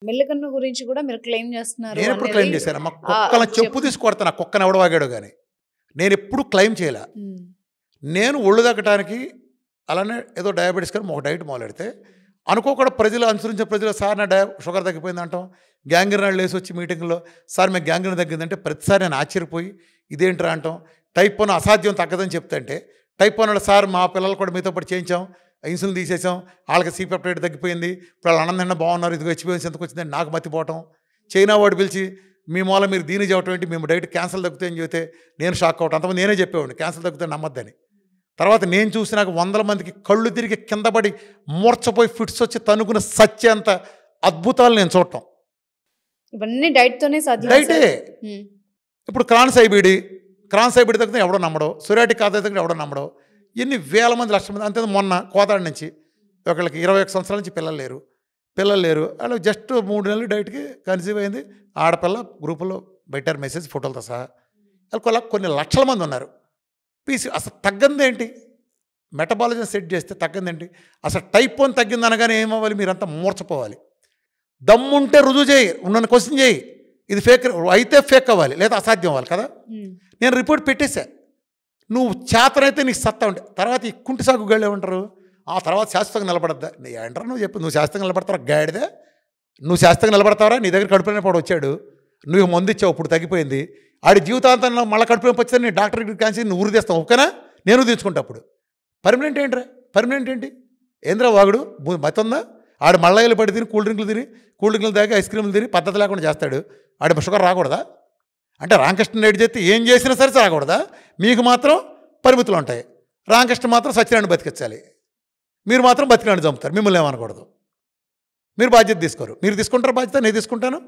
మెల్లకన్ను గురించి కూడా మీరు క్లెయిమ్ చేస్తున్నారు నేను ఎప్పుడు అనేది క్లెయిమ్ చేశాను అమ్మ కుక్కల చెప్పు తీసి కొడతాను ఆ కుక్కను ఎవడ వాగాడు కానీ నేను ఎప్పుడు క్లెయిమ్ చేయలే నేను ఒళ్ళు తగ్గటానికి అలానే ఏదో డయాబెటీస్ కానీ ఒక డైట్ మొదలెడితే అనుకోకుండా ప్రజలు అనుసరించే ప్రజలు సార్ నా షుగర్ తగ్గిపోయింది అంటాం గ్యాంగ్రీన్ లేసి వచ్చి మీటింగ్లో సార్ మేము గ్యాంగ్రీన్ తగ్గిందంటే ప్రతిసారి నేను ఆశ్చర్యపోయి ఇదేంట్రా అంటాం టైప్ 1 అసాధ్యం తగ్గదని చెప్తుంటే టైప్ 1 సార్ మా పిల్లలు కూడా మీతో పాటు చేయించాం ఇన్సులిన్ తీసేసాం వాళ్ళకి C-peptide తగ్గిపోయింది ఇప్పుడు వాళ్ళు అన్నం తిన్న బాగున్నారు ఇదిగో హెచ్బిఎన్స్ ఎంతకు వచ్చిందని నాకు మతిపోవటం చైనా వాడు పిలిచి మీ మూల మీరు దీని చెప్పటం ఏంటి మేము డైట్ క్యాన్సర్ తగ్గుతాయని చెబితే నేను షాక్ అవటం అంతమంది నేనే చెప్పేవాడిని క్యాన్సర్ తగ్గుతాయి నమ్మద్దని తర్వాత నేను చూసి నాకు 100 మందికి కళ్ళు తిరిగి కింద పడి మూర్చపోయి ఫిట్స్ వచ్చి తనుకుని సచ్చేంత అద్భుతాలు నేను చూడటం ఇవన్నీ డైట్తోనే సాధ్యం డైటే ఇప్పుడు క్రాన్స్ ఐబిడి తగ్గితే ఎవడో నమ్మడో సొరాటిక్ ఆదాయ తగ్గితే ఎవడో నమ్మడో ఎన్ని వేల మంది లక్షల మంది అంతే మొన్న కోదాడ నుంచి ఒకళ్ళకి 21 సంవత్సరాల నుంచి పిల్లలు లేరు వాళ్ళు జస్ట్ 3 నెలలు డైట్కి కన్సీవ్ అయింది ఆడపిల్ల గ్రూపులో పెట్టారు మెసేజ్ ఫోటోలతో సహా వాళ్ళ కొన్ని లక్షల మంది ఉన్నారు పీసీ అసలు తగ్గంది ఏంటి మెటబాలిజం సెట్ చేస్తే తగ్గంది ఏంటి అసలు టైప్ 1 తగ్గింది అనగానే ఏమవ్వాలి మీరంతా మూర్చపోవాలి దమ్ముంటే రుజువు చేయి నన్ను క్వశ్చన్ చేయి ఇది ఫేక్ అయితే ఫేక్ అవ్వాలి లేదా అసాధ్యం అవ్వాలి కదా నేను రిపోర్ట్ పెట్టేశా నువ్వు చేతనైతే నీకు సత్తా ఉంటే తర్వాత ఈ కుంటి సాగు గళ్ళు ఏమంటారు ఆ తర్వాత శాశ్వతంగా నిలబడద్దా ఏంటారు నువ్వు చెప్పు నువ్వు శాశ్వతంగా నిలబడతావు గాడిదే నువ్వు శాశ్వతంగా నిలబడతావరా నీ దగ్గర కడుపులోనేప్పుడు వచ్చాడు నువ్వు మందు ఇచ్చావు ఇప్పుడు తగ్గిపోయింది ఆడి జీవితాంతంలో మళ్ళీ కడుపులోకి వచ్చి నీ డాక్టర్ క్యాన్సర్ నువ్వు ఊరు తెస్తావు ఓకేనా నేను తెచ్చుకుంటా అప్పుడు పర్మనెంట్ ఏంటి ఏంద్రా వాగుడు మతి ఉందా ఆడు మళ్ళీలు పడి తిని కూల్ డ్రింకులు తాగి ఐస్ క్రీములు తిని పద్ధతి లేకుండా చేస్తాడు ఆడి షుగర్ రాకూడదా అంటే రామకృష్ణ రెడ్డి చేస్తే ఏం చేసినా సరే రాకూడదా మీకు మాత్రం పరిమితులు ఉంటాయి రామకృష్ణ మాత్రం సత్యనారాయణ బతికించాలి మీరు మాత్రం బతికినాడు చంపుతారు మిమ్మల్ని ఏమనకూడదు మీరు బాధ్యత తీసుకోరు మీరు తీసుకుంటారు బాధ్యత నేను తీసుకుంటాను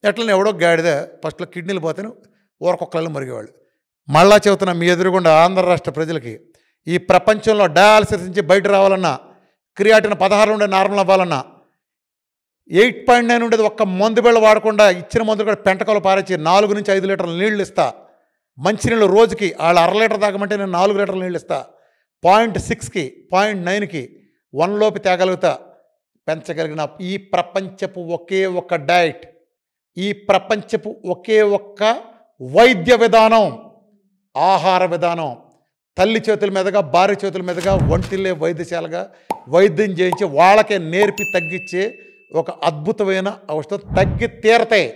ఎట్లనే ఎవడో గాడిదే ఫస్ట్లో కిడ్నీలు పోతేనే ఊరకొక్కలలో మురిగేవాళ్ళు మళ్ళా చెబుతున్నా మీ ఎదురుగుండా ఆంధ్ర రాష్ట్ర ప్రజలకి ఈ ప్రపంచంలో డయాలసిస్ నుంచి బయట రావాలన్నా క్రియాటిన్ 16 ఉండే నార్మల్ అవ్వాలన్నా 8.9 ఉండేది ఒక్క మందు బిళ్ళ వాడకుండా ఇచ్చిన మందులు కూడా పెంటకలు పారేసి 4 నుంచి 5 లీటర్ల నీళ్ళు ఇస్తా మంచినీళ్ళు రోజుకి వాళ్ళు 1/2 లీటర్ తాగమంటే నేను 4 లీటర్ల నీళ్ళు ఇస్తా 0.6కి 0.9కి 1 లోపు తేగలుగుతా పెంచగలిగిన ఈ ప్రపంచపు ఒకే ఒక్క డైట్ ఈ ప్రపంచపు ఒకే ఒక్క వైద్య విధానం ఆహార విధానం తల్లి చేతుల మీదుగా భార్య చేతుల మీదుగా ఒంటిల్లే వైద్యశాలగా వైద్యం చేయించి వాళ్ళకే నేర్పి తగ్గించే ఒక అద్భుతమైన ఔషధం తగ్గి తీరతాయి